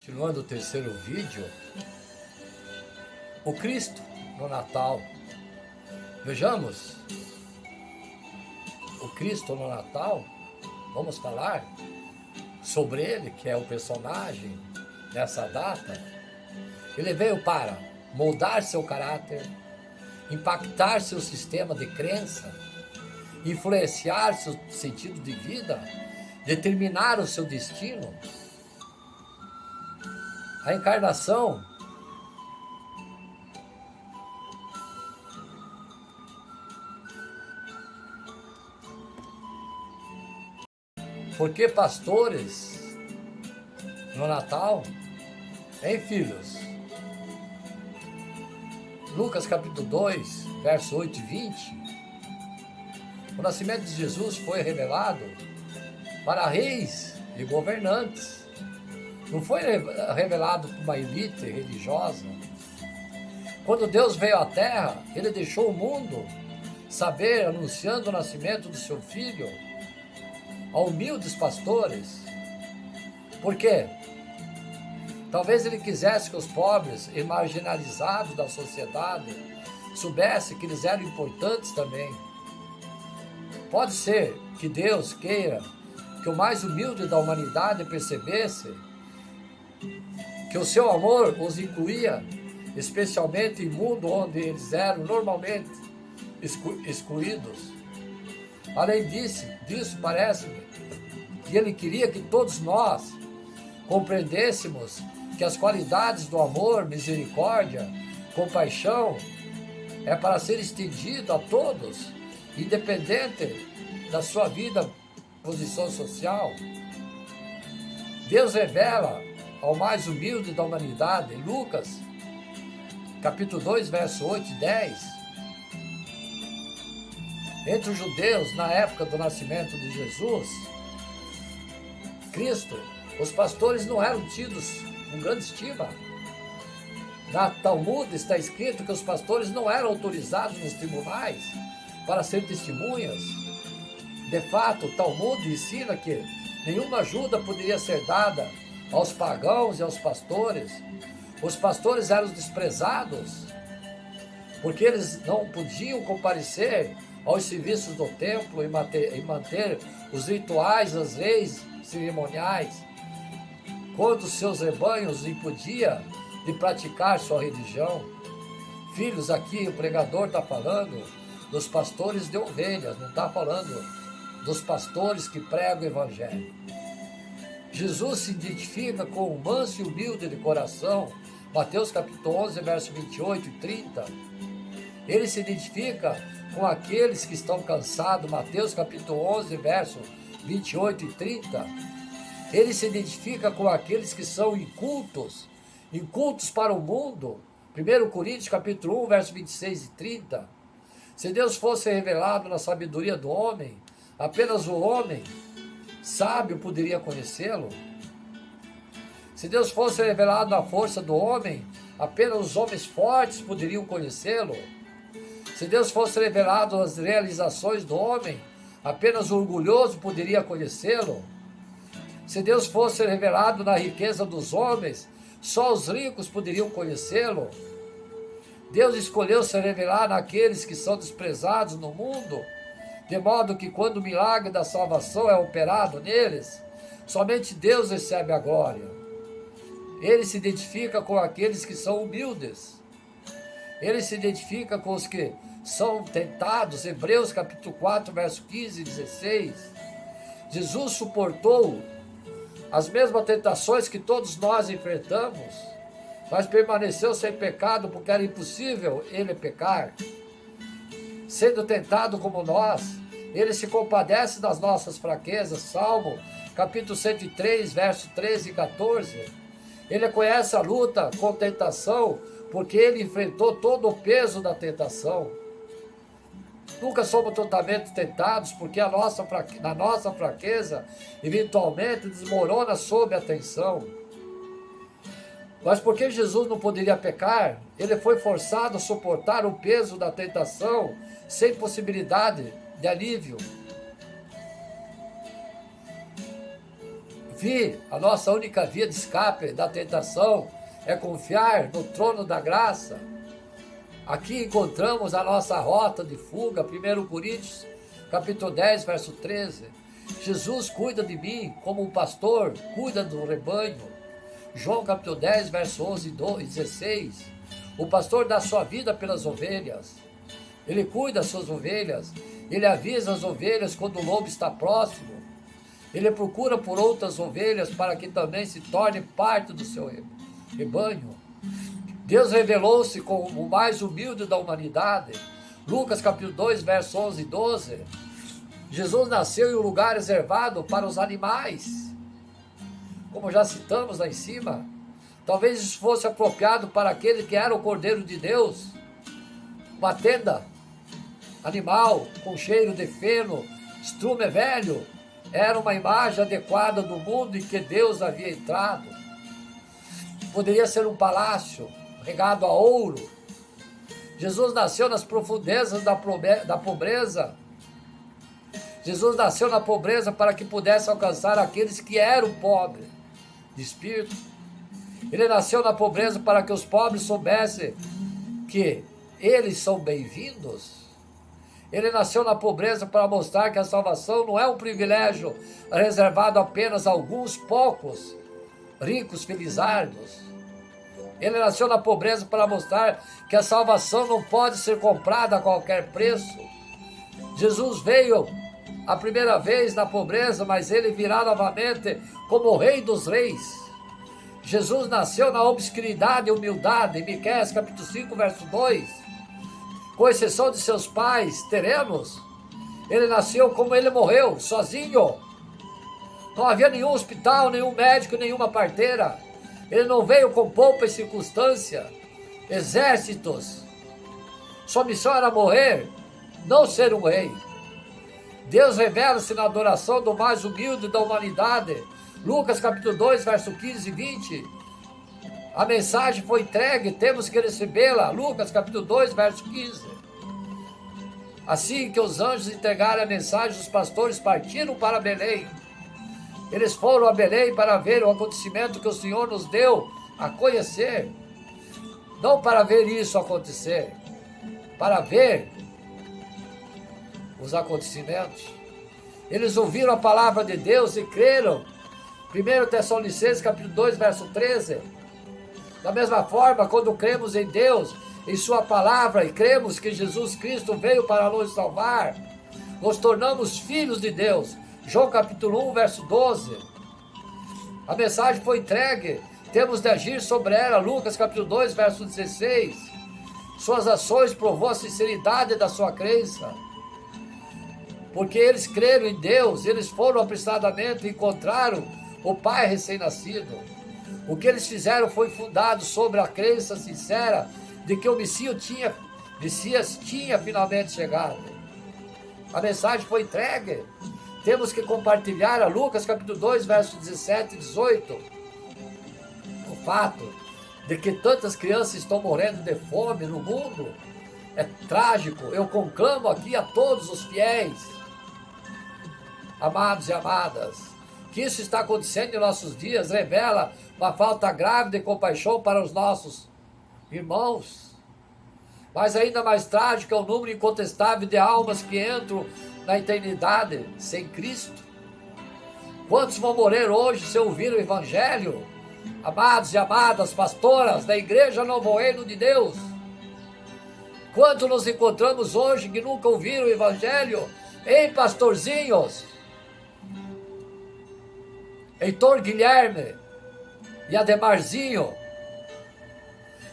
Continuando o terceiro vídeo, o Cristo no Natal. Vejamos, o Cristo no Natal, vamos falar sobre ele, que é o personagem dessa data. Ele veio para moldar seu caráter, impactar seu sistema de crença, influenciar seu sentido de vida, determinar o seu destino. A encarnação por que pastores no Natal? Hein, filhos? Lucas capítulo 2, verso 8 e 20. O nascimento de Jesus foi revelado para reis e governantes. Não foi revelado por uma elite religiosa. Quando Deus veio à terra, ele deixou o mundo saber, anunciando o nascimento do seu filho a humildes pastores. Por quê? Talvez ele quisesse que os pobres e marginalizados da sociedade soubessem que eles eram importantes também. Pode ser que Deus queira que o mais humilde da humanidade percebesse que o seu amor os incluía, especialmente em mundo onde eles eram normalmente excluídos. Além disso parece-me que ele queria que todos nós compreendêssemos que as qualidades do amor, misericórdia, compaixão é para ser estendido a todos, independente da sua vida, posição social. Deus revela ao mais humilde da humanidade, em Lucas, capítulo 2, verso 8 e 10. Entre os judeus, na época do nascimento de Jesus, Cristo, os pastores não eram tidos com grande estima. Na Talmud está escrito que os pastores não eram autorizados nos tribunais para ser testemunhas. De fato, o Talmud ensina que nenhuma ajuda poderia ser dada aos pagãos e aos pastores. Os pastores eram desprezados, porque eles não podiam comparecer aos serviços do templo e manter os rituais, as leis cerimoniais, quando seus rebanhos impediam de praticar sua religião. Filhos, aqui o pregador está falando dos pastores de ovelhas, não está falando dos pastores que pregam o evangelho. Jesus se identifica com o manso e humilde de coração, Mateus capítulo 11, verso 28 e 30. Ele se identifica com aqueles que estão cansados, Mateus capítulo 11, verso 28 e 30. Ele se identifica com aqueles que são incultos para o mundo, 1 Coríntios capítulo 1, verso 26 e 30. Se Deus fosse revelado na sabedoria do homem, apenas o homem sábio poderia conhecê-lo. Se Deus fosse revelado na força do homem, apenas os homens fortes poderiam conhecê-lo. Se Deus fosse revelado nas realizações do homem, apenas o orgulhoso poderia conhecê-lo. Se Deus fosse revelado na riqueza dos homens, só os ricos poderiam conhecê-lo. Deus escolheu se revelar naqueles que são desprezados no mundo, de modo que quando o milagre da salvação é operado neles, somente Deus recebe a glória. Ele se identifica com aqueles que são humildes. Ele se identifica com os que são tentados, Hebreus capítulo 4, verso 15 e 16. Jesus suportou as mesmas tentações que todos nós enfrentamos, mas permaneceu sem pecado porque era impossível ele pecar. Sendo tentado como nós, ele se compadece das nossas fraquezas. Salmo, capítulo 103, verso 13 e 14. Ele conhece a luta com tentação, porque ele enfrentou todo o peso da tentação. Nunca somos totalmente tentados, porque na nossa fraqueza, eventualmente desmorona sob a tensão. Mas porque Jesus não poderia pecar, ele foi forçado a suportar o peso da tentação sem possibilidade de alívio. A nossa única via de escape da tentação é confiar no trono da graça. Aqui encontramos a nossa rota de fuga, 1 Coríntios, capítulo 10, verso 13. Jesus cuida de mim como um pastor cuida do rebanho. João capítulo 10, verso 11 e 16. O pastor dá sua vida pelas ovelhas. Ele cuida das suas ovelhas. Ele avisa as ovelhas quando o lobo está próximo. Ele procura por outras ovelhas para que também se torne parte do seu rebanho. Deus revelou-se como o mais humilde da humanidade. Lucas capítulo 2, verso 11 e 12. Jesus nasceu em um lugar reservado para os animais. Como já citamos lá em cima, talvez isso fosse apropriado para aquele que era o Cordeiro de Deus. Uma tenda animal com cheiro de feno, estrume velho, era uma imagem adequada do mundo em que Deus havia entrado. Poderia ser um palácio regado a ouro. Jesus nasceu nas profundezas da pobreza. Jesus nasceu na pobreza para que pudesse alcançar aqueles que eram pobres de espírito. Ele nasceu na pobreza para que os pobres soubessem que eles são bem-vindos. Ele nasceu na pobreza para mostrar que a salvação não é um privilégio reservado apenas a alguns poucos ricos felizardos. Ele nasceu na pobreza para mostrar que a salvação não pode ser comprada a qualquer preço. Jesus veio a primeira vez na pobreza, mas ele virá novamente como o Rei dos Reis. Jesus nasceu na obscuridade e humildade, em Miqueias capítulo 5, verso 2. Com exceção de seus pais terrenos, ele nasceu como ele morreu, sozinho. Não havia nenhum hospital, nenhum médico, nenhuma parteira. Ele não veio com pompa e circunstância, exércitos. Sua missão era morrer, não ser um rei. Deus revela-se na adoração do mais humilde da humanidade. Lucas capítulo 2, verso 15 e 20. A mensagem foi entregue, temos que recebê-la. Lucas capítulo 2, verso 15. Assim que os anjos entregaram a mensagem, os pastores partiram para Belém. Eles foram a Belém para ver o acontecimento que o Senhor nos deu a conhecer. Não para ver isso acontecer, para ver os acontecimentos. Eles ouviram a palavra de Deus e creram. 1 Tessalonicenses capítulo 2, verso 13. Da mesma forma, quando cremos em Deus, em sua palavra, e cremos que Jesus Cristo veio para nos salvar, nos tornamos filhos de Deus. João capítulo 1, verso 12. A mensagem foi entregue, temos de agir sobre ela. Lucas capítulo 2, verso 16. Suas ações provou a sinceridade da sua crença. Porque eles creram em Deus, eles foram apressadamente e encontraram o Pai recém-nascido. O que eles fizeram foi fundado sobre a crença sincera de que o Messias tinha finalmente chegado. A mensagem foi entregue. Temos que compartilhar a Lucas capítulo 2, versos 17 e 18. O fato de que tantas crianças estão morrendo de fome no mundo é trágico. Eu conclamo aqui a todos os fiéis, amados e amadas, que isso está acontecendo em nossos dias revela uma falta grave de compaixão para os nossos irmãos. Mas ainda mais trágico é o número incontestável de almas que entram na eternidade sem Cristo. Quantos vão morrer hoje se ouvir o Evangelho? Amados e amadas, pastoras da Igreja Novo Reino de Deus, quantos nos encontramos hoje que nunca ouviram o Evangelho? Ei, pastorzinhos, Heitor Guilherme e Ademarzinho,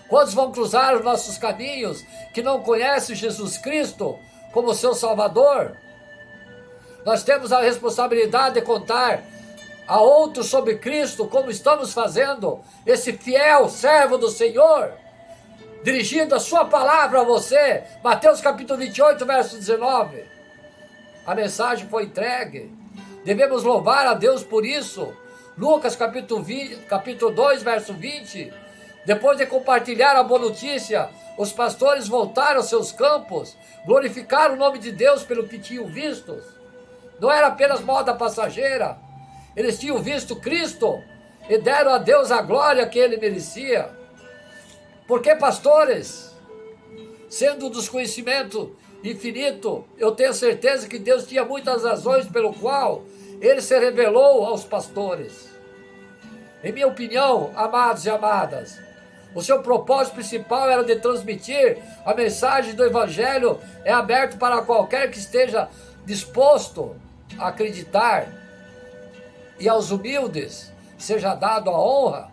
quantos vão cruzar os nossos caminhos que não conhecem Jesus Cristo como seu Salvador? Nós temos a responsabilidade de contar a outros sobre Cristo, como estamos fazendo, esse fiel servo do Senhor, dirigindo a sua palavra a você. Mateus capítulo 28, verso 19. A mensagem foi entregue. Devemos louvar a Deus por isso. Lucas capítulo 2, verso 20. Depois de compartilhar a boa notícia, os pastores voltaram aos seus campos, glorificaram o nome de Deus pelo que tinham visto. Não era apenas moda passageira. Eles tinham visto Cristo e deram a Deus a glória que ele merecia. Porque, pastores, sendo dos conhecimento infinito, eu tenho certeza que Deus tinha muitas razões pelo qual ele se revelou aos pastores. Em minha opinião, amados e amadas, o seu propósito principal era de transmitir a mensagem do Evangelho, é aberto para qualquer que esteja disposto a acreditar, e aos humildes seja dado a honra.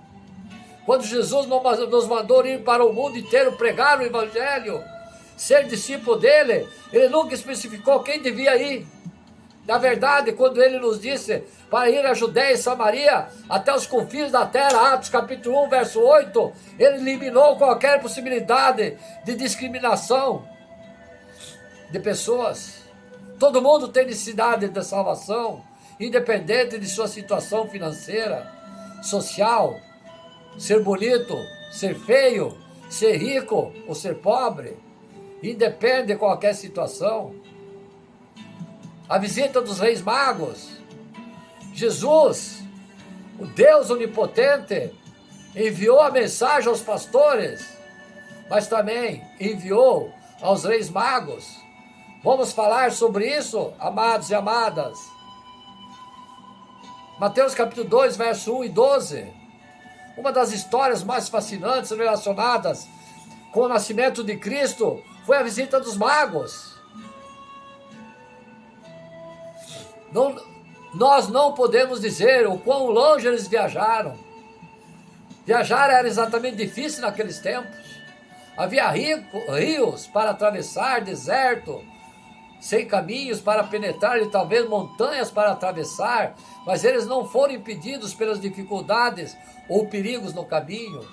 Quando Jesus nos mandou ir para o mundo inteiro pregar o Evangelho, ser discípulo dele, ele nunca especificou quem devia ir. Na verdade, quando ele nos disse para ir à Judéia e Samaria, até os confins da terra, Atos capítulo 1, verso 8, ele eliminou qualquer possibilidade de discriminação de pessoas. Todo mundo tem necessidade de salvação, independente de sua situação financeira, social, ser bonito, ser feio, ser rico ou ser pobre, independe de qualquer situação. A visita dos reis magos, Jesus, o Deus onipotente, enviou a mensagem aos pastores, mas também enviou aos reis magos. Vamos falar sobre isso, amados e amadas. Mateus capítulo 2, verso 1 e 12. Uma das histórias mais fascinantes relacionadas com o nascimento de Cristo foi a visita dos magos. Nós não podemos dizer o quão longe eles viajaram. Viajar era exatamente difícil naqueles tempos. Havia rios para atravessar, deserto, sem caminhos para penetrar e talvez montanhas para atravessar, mas eles não foram impedidos pelas dificuldades ou perigos no caminho.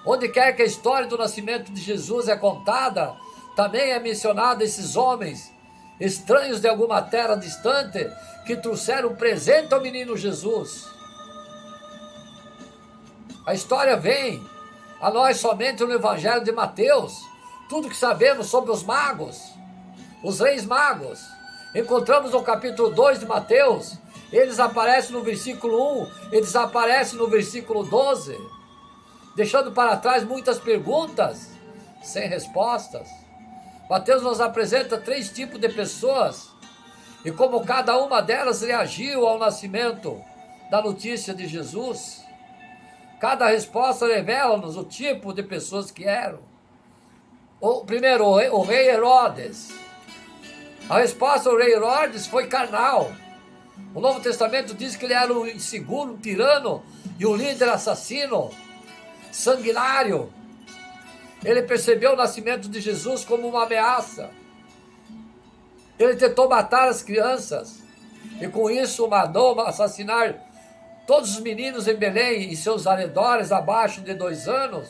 Onde quer que a história do nascimento de Jesus é contada, também é mencionado esses homens, estranhos de alguma terra distante, que trouxeram presente ao menino Jesus. A história vem a nós somente no Evangelho de Mateus. Tudo que sabemos sobre os magos, os reis magos, encontramos no capítulo 2 de Mateus. Eles aparecem no versículo 1, eles aparecem no versículo 12, deixando para trás muitas perguntas sem respostas. Mateus nos apresenta 3 tipos de pessoas e como cada uma delas reagiu ao nascimento da notícia de Jesus. Cada resposta revela-nos o tipo de pessoas que eram. Primeiro, o rei Herodes. A resposta ao rei Herodes foi carnal. O Novo Testamento diz que ele era um inseguro, um tirano e um líder assassino, sanguinário. Ele percebeu o nascimento de Jesus como uma ameaça. Ele tentou matar as crianças e com isso mandou assassinar todos os meninos em Belém e seus arredores abaixo de 2 anos.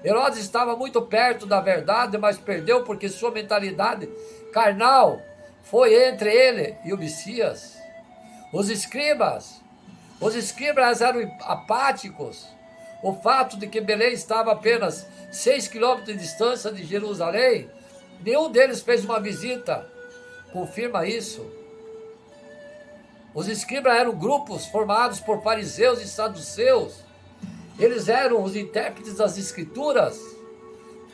Herodes estava muito perto da verdade, mas perdeu porque sua mentalidade carnal foi entre ele e o Messias. Os escribas eram apáticos. O fato de que Belém estava a apenas 6 quilômetros de distância de Jerusalém, nenhum deles fez uma visita, confirma isso. Os escribas eram grupos formados por fariseus e saduceus. Eles eram os intérpretes das escrituras.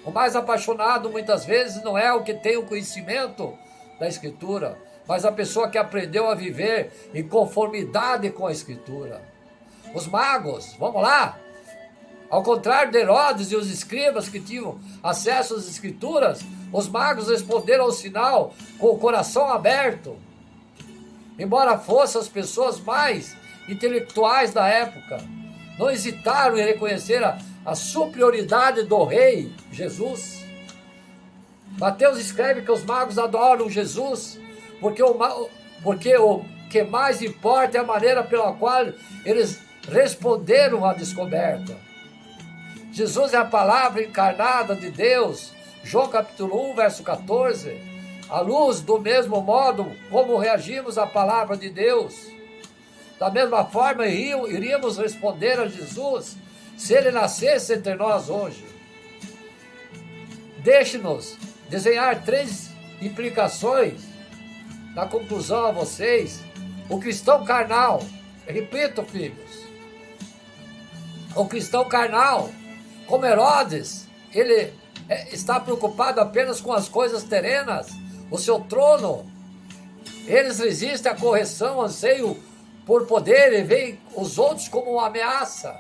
O mais apaixonado muitas vezes não é o que tem o conhecimento da escritura, mas a pessoa que aprendeu a viver em conformidade com a escritura. Os magos, vamos lá, ao contrário de Herodes e os escribas que tinham acesso às escrituras, os magos responderam ao sinal com o coração aberto. Embora fossem as pessoas mais intelectuais da época, não hesitaram em reconhecer a superioridade do rei Jesus. Mateus escreve que os magos adoram Jesus, porque o que mais importa é a maneira pela qual eles responderam à descoberta. Jesus é a palavra encarnada de Deus, João capítulo 1, verso 14, à luz do mesmo modo como reagimos à palavra de Deus. Da mesma forma iríamos responder a Jesus se ele nascesse entre nós hoje. Deixe-nos desenhar 3 implicações na conclusão a vocês O cristão carnal, repito, filhos, o cristão carnal, como Herodes, ele está preocupado apenas com as coisas terenas, o seu trono. Eles resistem à correção, anseio por poder e veem os outros como uma ameaça.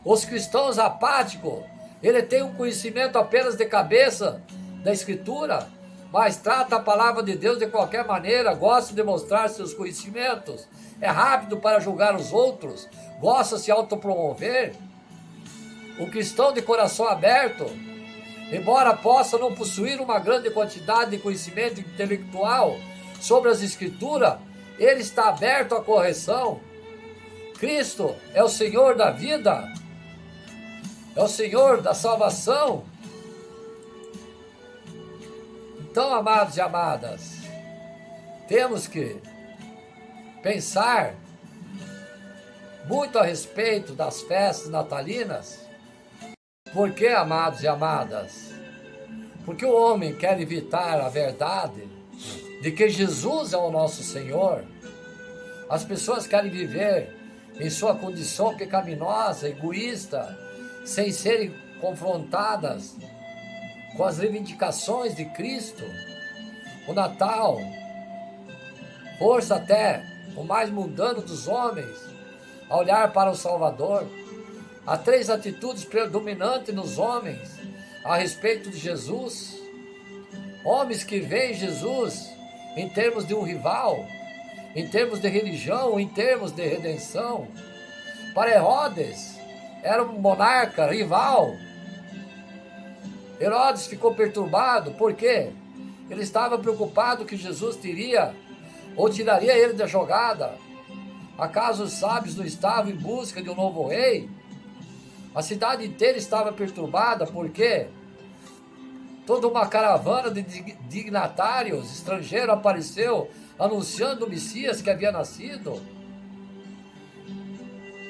Os cristãos apáticos, ele tem um conhecimento apenas de cabeça da Escritura, mas trata a palavra de Deus de qualquer maneira, gosta de mostrar seus conhecimentos, é rápido para julgar os outros, gosta de se autopromover. O cristão de coração aberto, embora possa não possuir uma grande quantidade de conhecimento intelectual sobre as Escrituras, ele está aberto à correção. Cristo é o Senhor da vida, é o Senhor da salvação. Então, amados e amadas, temos que pensar muito a respeito das festas natalinas. Por que, amados e amadas? Porque o homem quer evitar a verdade de que Jesus é o nosso Senhor. As pessoas querem viver em sua condição pecaminosa, egoísta, sem serem confrontadas com as reivindicações de Cristo. O Natal força até o mais mundano dos homens a olhar para o Salvador. Há 3 atitudes predominantes nos homens a respeito de Jesus. Homens que veem Jesus em termos de um rival, em termos de religião, em termos de redenção. Para Herodes, era um monarca rival. Herodes ficou perturbado, por quê? Ele estava preocupado que Jesus teria ou tiraria ele da jogada. Acaso os sábios não estavam em busca de um novo rei? A cidade inteira estava perturbada, porque toda uma caravana de dignatários estrangeiros apareceu anunciando o Messias que havia nascido.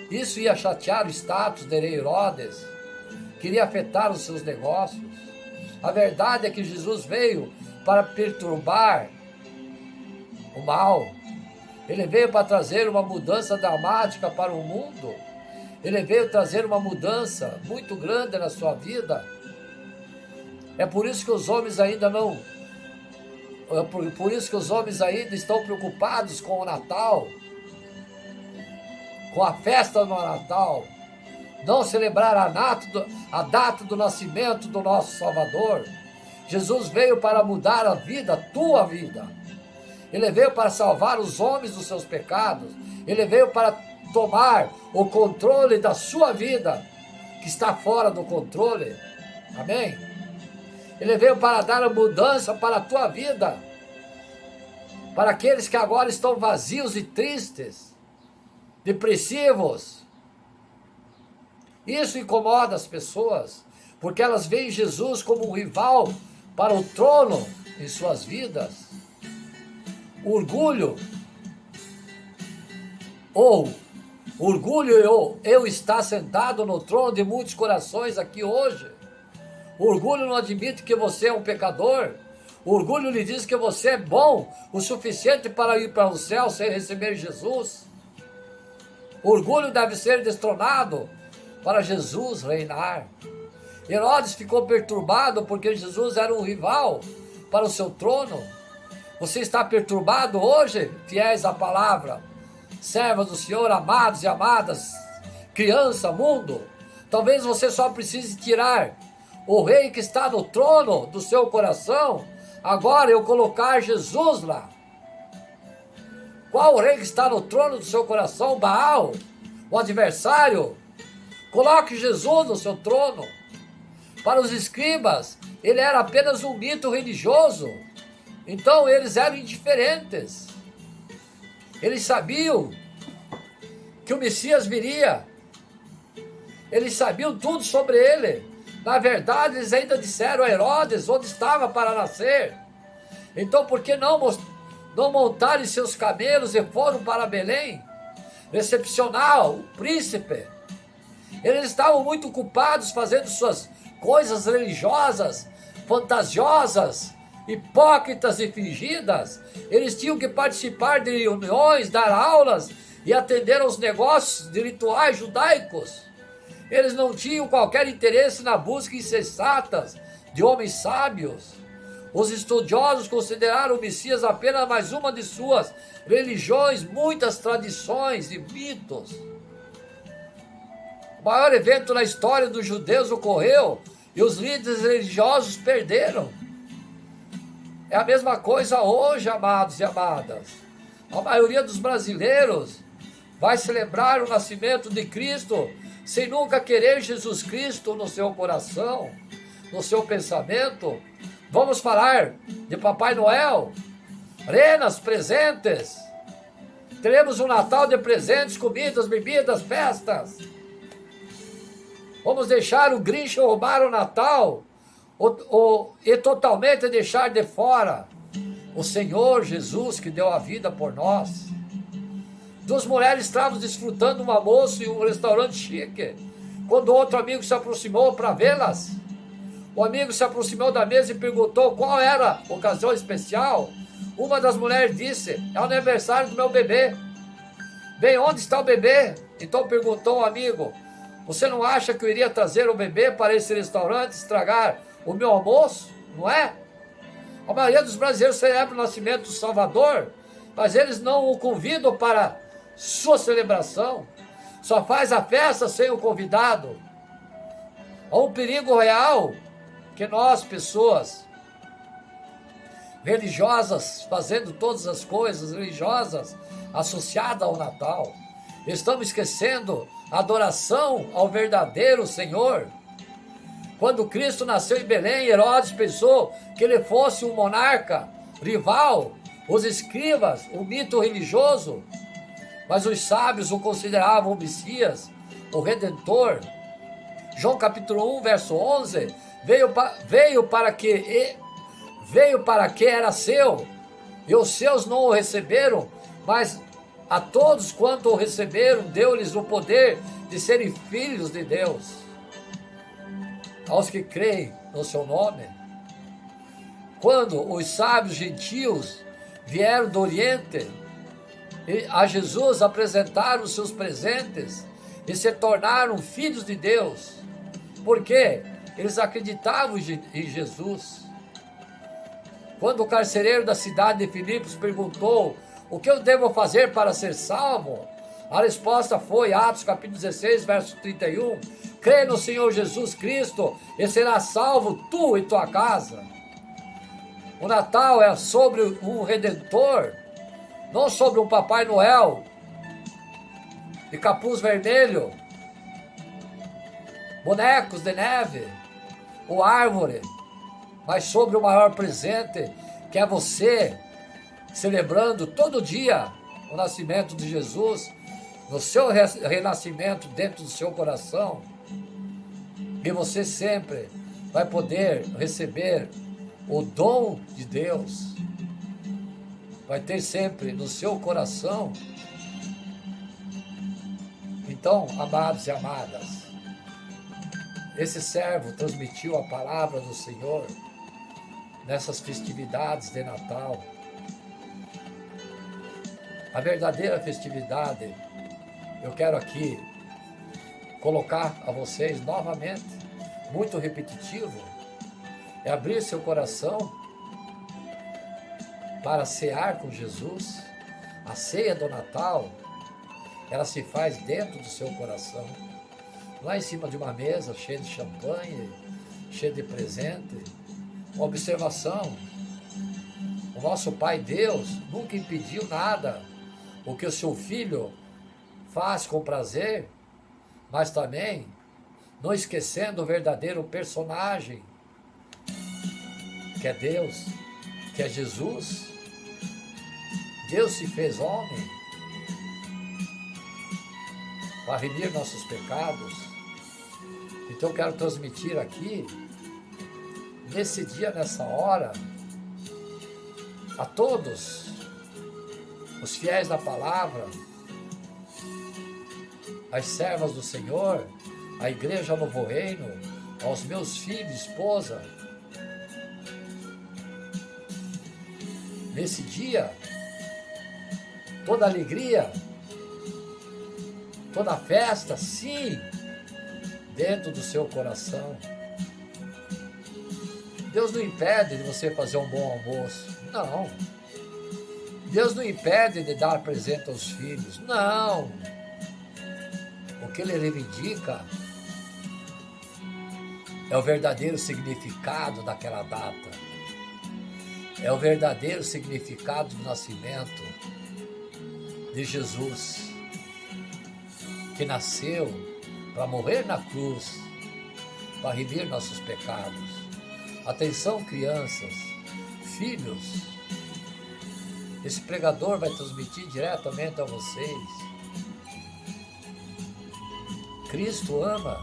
Isso ia chatear o status de Herodes, queria afetar os seus negócios. A verdade é que Jesus veio para perturbar o mal. Ele veio para trazer uma mudança dramática para o mundo. Ele veio trazer uma mudança muito grande na sua vida. É por isso que os homens ainda não... por isso que os homens ainda estão preocupados com o Natal, com a festa no Natal. Não celebrar a data do nascimento do nosso Salvador. Jesus veio para mudar a vida, a tua vida. Ele veio para salvar os homens dos seus pecados. Ele veio para tomar o controle da sua vida, que está fora do controle. Amém? Ele veio para dar a mudança para a tua vida, para aqueles que agora estão vazios e tristes, depressivos. Isso incomoda as pessoas, porque elas veem Jesus como um rival para o trono em suas vidas. O orgulho, eu estar sentado no trono de muitos corações aqui hoje. O orgulho não admite que você é um pecador. O orgulho lhe diz que você é bom o suficiente para ir para o céu sem receber Jesus. O orgulho deve ser destronado para Jesus reinar. Herodes ficou perturbado porque Jesus era um rival para o seu trono. Você está perturbado hoje, fiéis à palavra, servos do Senhor, amados e amadas, criança, mundo? Talvez você só precise tirar o rei que está no trono do seu coração, agora eu colocar Jesus lá. Qual o rei que está no trono do seu coração? Baal, o adversário? Coloque Jesus no seu trono. Para os escribas, ele era apenas um mito religioso. Então eles eram indiferentes. Eles sabiam que o Messias viria. Eles sabiam tudo sobre ele. Na verdade, eles ainda disseram a Herodes onde estava para nascer. Então, por que não montaram seus camelos e foram para Belém recepcionar o príncipe? Eles estavam muito ocupados fazendo suas coisas religiosas, fantasiosas, hipócritas e fingidas. Eles tinham que participar de reuniões, dar aulas e atender aos negócios de rituais judaicos. Eles não tinham qualquer interesse na busca incessante de homens sábios. Os estudiosos consideraram o Messias apenas mais uma de suas religiões, muitas tradições e mitos. O maior evento na história dos judeus ocorreu e os líderes religiosos perderam. É a mesma coisa hoje, amados e amadas. A maioria dos brasileiros vai celebrar o nascimento de Cristo sem nunca querer Jesus Cristo no seu coração, no seu pensamento. Vamos falar de Papai Noel, renas, presentes. Teremos um Natal de presentes, comidas, bebidas, festas. Vamos deixar o Grinch roubar o Natal e totalmente deixar de fora o Senhor Jesus que deu a vida por nós. Duas mulheres estavam desfrutando um almoço em um restaurante chique, quando outro amigo se aproximou para vê-las. O amigo se aproximou da mesa e perguntou qual era a ocasião especial. Uma das mulheres disse: é o aniversário do meu bebê. Bem, onde está o bebê? Então perguntou o amigo: você não acha que eu iria trazer o bebê para esse restaurante estragar o meu almoço? Não é? A maioria dos brasileiros celebra o nascimento do Salvador, mas eles não o convidam para sua celebração. Só faz a festa sem o convidado. Há um perigo real que nós, pessoas religiosas, fazendo todas as coisas religiosas associadas ao Natal, estamos esquecendo a adoração ao verdadeiro Senhor. Quando Cristo nasceu em Belém, Herodes pensou que ele fosse um monarca rival, os escribas, o mito religioso, mas os sábios o consideravam o Messias, o Redentor. João capítulo 1, verso 11, veio para que era seu, e os seus não o receberam, mas a todos quanto o receberam, deu-lhes o poder de serem filhos de Deus, aos que creem no seu nome. Quando os sábios gentios vieram do Oriente, a Jesus apresentaram os seus presentes e se tornaram filhos de Deus. Por quê? Eles acreditavam em Jesus. Quando o carcereiro da cidade de Filipos perguntou: o que eu devo fazer para ser salvo? A resposta foi, Atos capítulo 16, verso 31, crê no Senhor Jesus Cristo e será salvo tu e tua casa. O Natal é sobre um Redentor, não sobre um Papai Noel de capuz vermelho, bonecos de neve ou árvore, mas sobre o maior presente, que é você, celebrando todo dia o nascimento de Jesus, no seu renascimento dentro do seu coração, e você sempre vai poder receber o dom de Deus, vai ter sempre no seu coração. Então, amados e amadas, esse servo transmitiu a palavra do Senhor nessas festividades de Natal. A verdadeira festividade, eu quero aqui colocar a vocês novamente, muito repetitivo, é abrir seu coração para cear com Jesus. A ceia do Natal, ela se faz dentro do seu coração, lá em cima de uma mesa cheia de champanhe, cheia de presente. Uma observação: o nosso Pai Deus nunca impediu nada. O que o seu filho faz com prazer, mas também não esquecendo o verdadeiro personagem, que é Deus, que é Jesus. Deus se fez homem para remir nossos pecados. Então eu quero transmitir aqui, nesse dia, nessa hora, a todos os fiéis da palavra, as servas do Senhor, a igreja Novo Reino, aos meus filhos, esposa, nesse dia, toda alegria, toda festa, sim, dentro do seu coração. Deus não impede de você fazer um bom almoço, não. Deus não impede de dar presente aos filhos, não. O que Ele reivindica é o verdadeiro significado daquela data. É o verdadeiro significado do nascimento de Jesus, que nasceu para morrer na cruz, para remir nossos pecados. Atenção, crianças, filhos, esse pregador vai transmitir diretamente a vocês. Cristo ama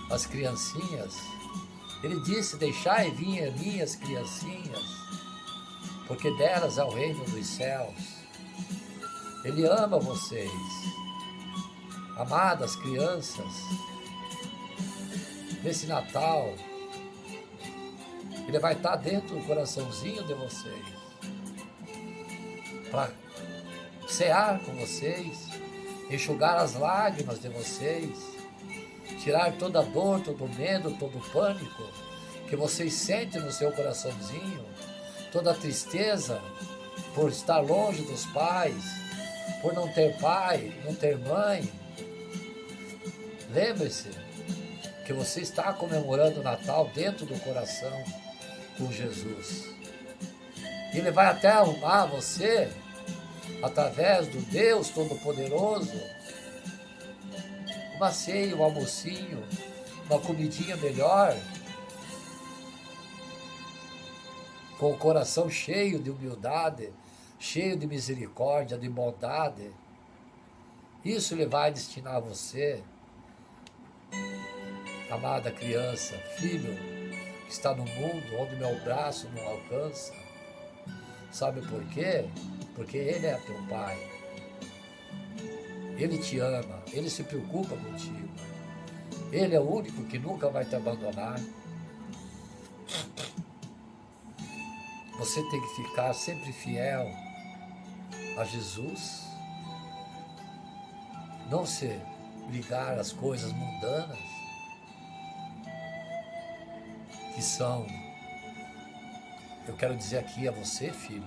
as criancinhas. Ele disse: deixai vir a mim as criancinhas, porque delas é o reino dos céus. Ele ama vocês. Amadas crianças, nesse Natal, Ele vai estar dentro do coraçãozinho de vocês, para cear com vocês, enxugar as lágrimas de vocês, tirar toda a dor, todo o medo, todo o pânico que vocês sentem no seu coraçãozinho, toda a tristeza por estar longe dos pais, por não ter pai, não ter mãe. Lembre-se que você está comemorando o Natal dentro do coração com Jesus. Ele vai até arrumar você, através do Deus Todo-Poderoso, uma ceia, um almocinho, uma comidinha melhor, com o coração cheio de humildade, cheio de misericórdia, de bondade. Isso Ele vai destinar a você, amada criança, filho, que está no mundo onde meu braço não alcança. Sabe por quê? Porque Ele é teu Pai. Ele te ama, Ele se preocupa contigo. Ele é o único que nunca vai te abandonar. Você tem que ficar sempre fiel a Jesus. Não se ligar às coisas mundanas, que são, eu quero dizer aqui a você, filho,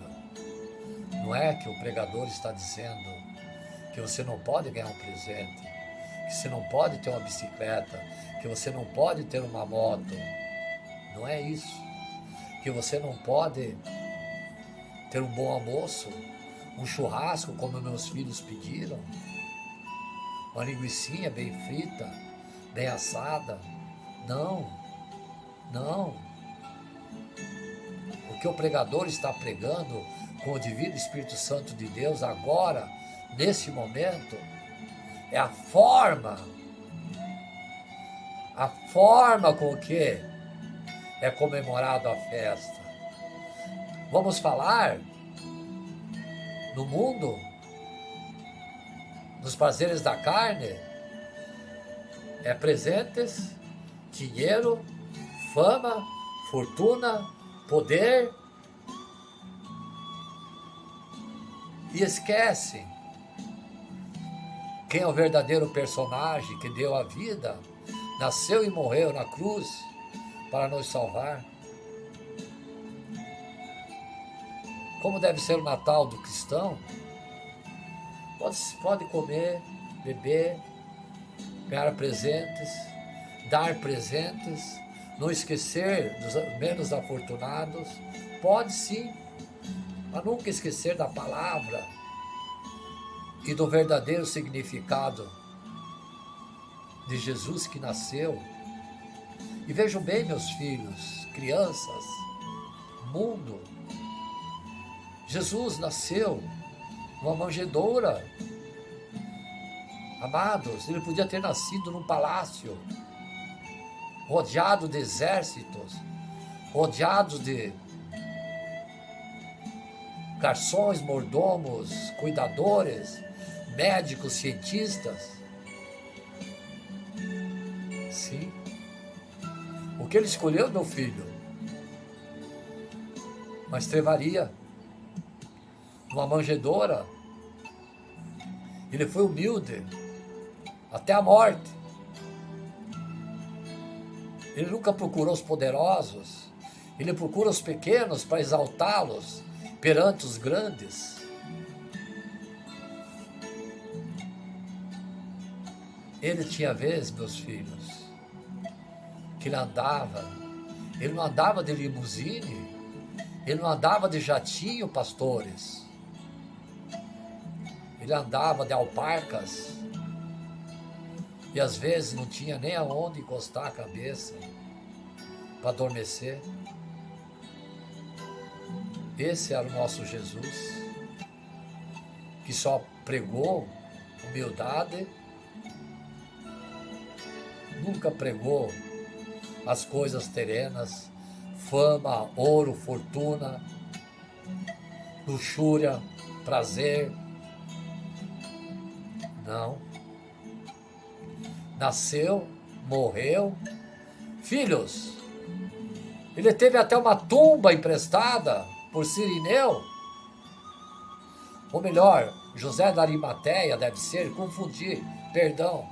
não é que o pregador está dizendo que você não pode ganhar um presente, que você não pode ter uma bicicleta, que você não pode ter uma moto. Não é isso. Que você não pode ter um bom almoço, um churrasco como meus filhos pediram, uma linguicinha bem frita, bem assada. Não, não. O que o pregador está pregando com o Divino Espírito Santo de Deus agora, nesse momento, é a forma com que é comemorado a festa. Vamos falar no mundo dos prazeres da carne, é presentes, dinheiro, fama, fortuna, poder, e esquece quem é o verdadeiro personagem que deu a vida, nasceu e morreu na cruz para nos salvar. Como deve ser o Natal do cristão? Pode comer, beber, ganhar presentes, dar presentes, não esquecer dos menos afortunados. Pode sim, mas nunca esquecer da palavra e do verdadeiro significado de Jesus que nasceu. E vejam bem, meus filhos, crianças, mundo, Jesus nasceu numa manjedoura. Amados, Ele podia ter nascido num palácio, rodeado de exércitos, rodeado de garçons, mordomos, cuidadores, médicos, cientistas. Sim. O que Ele escolheu, meu filho? Uma estrevaria, numa manjedoura. Ele foi humilde até a morte. Ele nunca procurou os poderosos. Ele procura os pequenos para exaltá-los perante os grandes. Ele tinha vezes, meus filhos, que ele não andava de limusine, ele não andava de jatinho, pastores. Ele andava de alparcas e às vezes não tinha nem aonde encostar a cabeça para adormecer. Esse era o nosso Jesus, que só pregou humildade, nunca pregou as coisas terrenas, fama, ouro, fortuna, luxúria, prazer. Não. Nasceu, morreu. Filhos, ele teve até uma tumba emprestada por Cirineu. Ou melhor, José da Arimateia deve ser, confundi, perdão.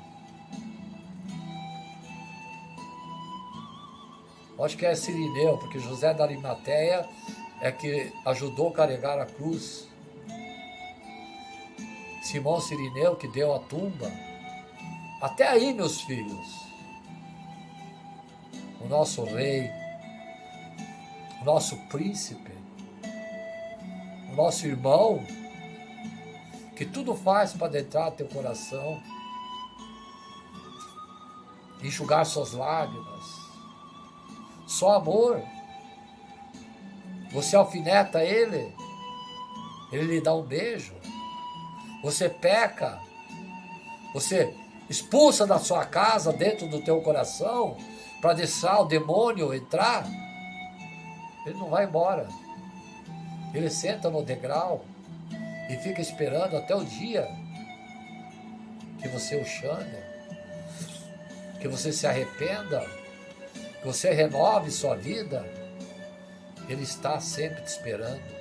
Acho que é Cirineu, porque José da Arimateia é que ajudou a carregar a cruz. Simão Cirineu que deu a tumba. Até aí, meus filhos, o nosso rei, o nosso príncipe, o nosso irmão, que tudo faz para adentrar teu coração, enxugar suas lágrimas, só amor. Você alfineta ele, ele lhe dá um beijo. Você peca, você expulsa da sua casa, dentro do teu coração, para deixar o demônio entrar, ele não vai embora. Ele senta no degrau e fica esperando até o dia que você o chame, que você se arrependa, que você renove sua vida. Ele está sempre te esperando.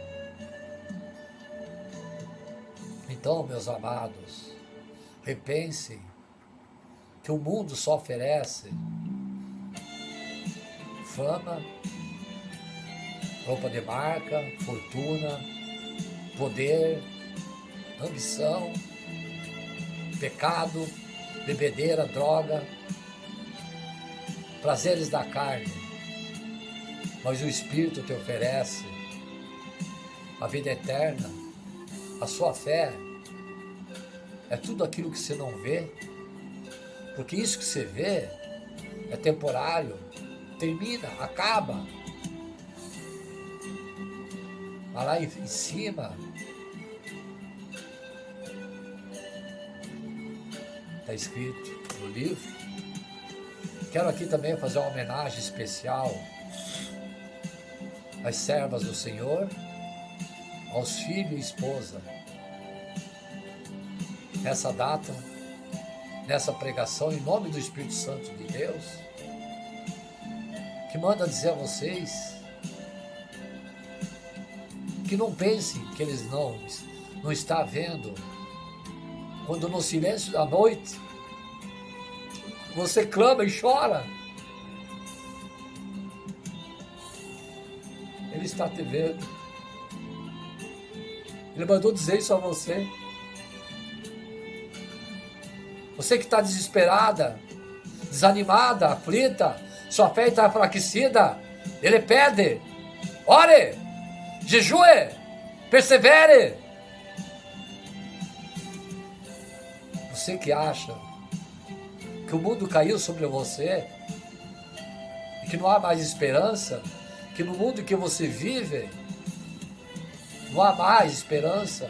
Então, meus amados, repensem que o mundo só oferece fama, roupa de marca, fortuna, poder, ambição, pecado, bebedeira, droga, prazeres da carne. Mas o Espírito te oferece a vida eterna, a sua fé. É tudo aquilo que você não vê, porque isso que você vê é temporário, termina, acaba. Mas lá em cima está escrito no livro. Quero aqui também fazer uma homenagem especial às servas do Senhor, aos filhos e esposa. Nessa data, nessa pregação, em nome do Espírito Santo de Deus, que manda dizer a vocês que não pensem que eles não estão vendo, quando no silêncio da noite você clama e chora. Ele está te vendo. Ele mandou dizer isso a você. Você que está desesperada, desanimada, aflita, sua fé está enfraquecida, ele pede: ore, jejue, persevere. Você que acha que o mundo caiu sobre você e que não há mais esperança, que no mundo que você vive não há mais esperança,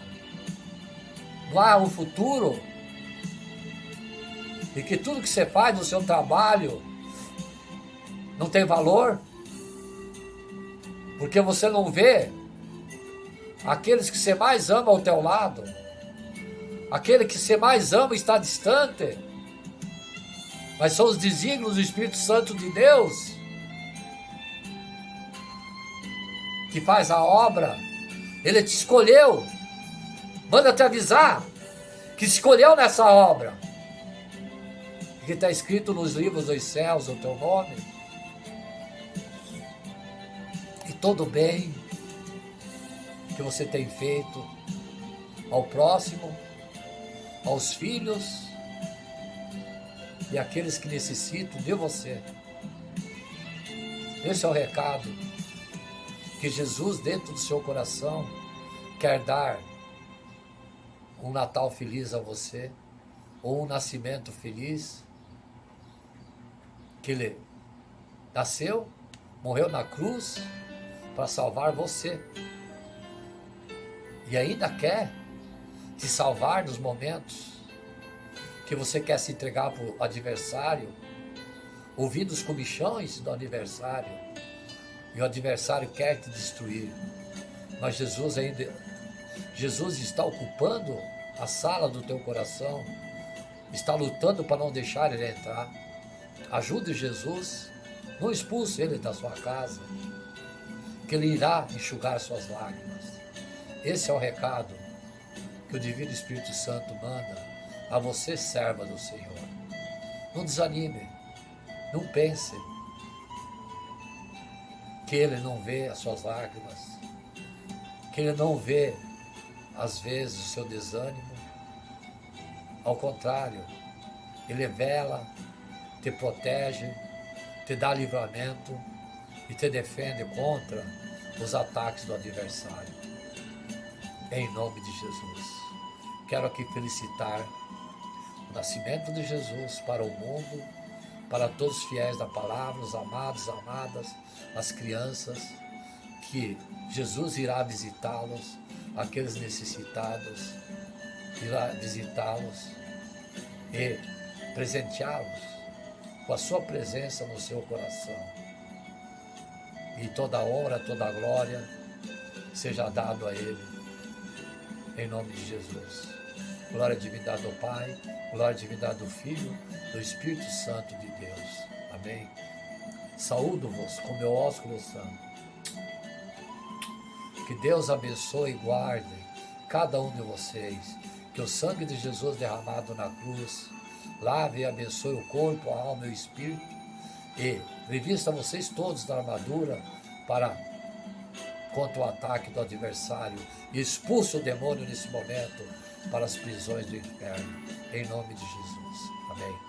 não há um futuro, e que tudo que você faz no seu trabalho não tem valor, porque você não vê aqueles que você mais ama ao teu lado, aquele que você mais ama está distante, mas são os desígnios do Espírito Santo de Deus que faz a obra. Ele te escolheu Manda te avisar que escolheu nessa obra, que está escrito nos livros dos céus o teu nome, e todo o bem que você tem feito ao próximo, aos filhos e àqueles que necessitam de você. Esse é o recado que Jesus, dentro do seu coração, quer dar um Natal feliz a você, ou um nascimento feliz, que Ele nasceu, morreu na cruz para salvar você. E ainda quer te salvar nos momentos que você quer se entregar para o adversário, ouvindo os comichões do adversário, e o adversário quer te destruir. Mas Jesus está ocupando a sala do teu coração, está lutando para não deixar ele entrar. Ajude Jesus, não expulse ele da sua casa, que ele irá enxugar suas lágrimas. Esse é o recado que o Divino Espírito Santo manda a você, serva do Senhor. Não desanime, não pense que ele não vê as suas lágrimas, que ele não vê, às vezes, o seu desânimo. Ao contrário, ele vela, te protege, te dá livramento e te defende contra os ataques do adversário. Em nome de Jesus. Quero aqui felicitar o nascimento de Jesus para o mundo, para todos os fiéis da palavra, os amados, amadas, as crianças, que Jesus irá visitá-los, aqueles necessitados, irá visitá-los e presenteá-los com a sua presença no seu coração. E toda a honra, toda a glória seja dado a Ele, em nome de Jesus. Glória à divindade do Pai, glória à divindade do Filho, do Espírito Santo de Deus. Amém. Saúdo-vos com meu ósculo santo. Que Deus abençoe e guarde cada um de vocês. Que o sangue de Jesus derramado na cruz lave e abençoe o corpo, a alma e o espírito, e revista vocês todos da armadura contra o ataque do adversário, e expulse o demônio nesse momento para as prisões do inferno, em nome de Jesus. Amém.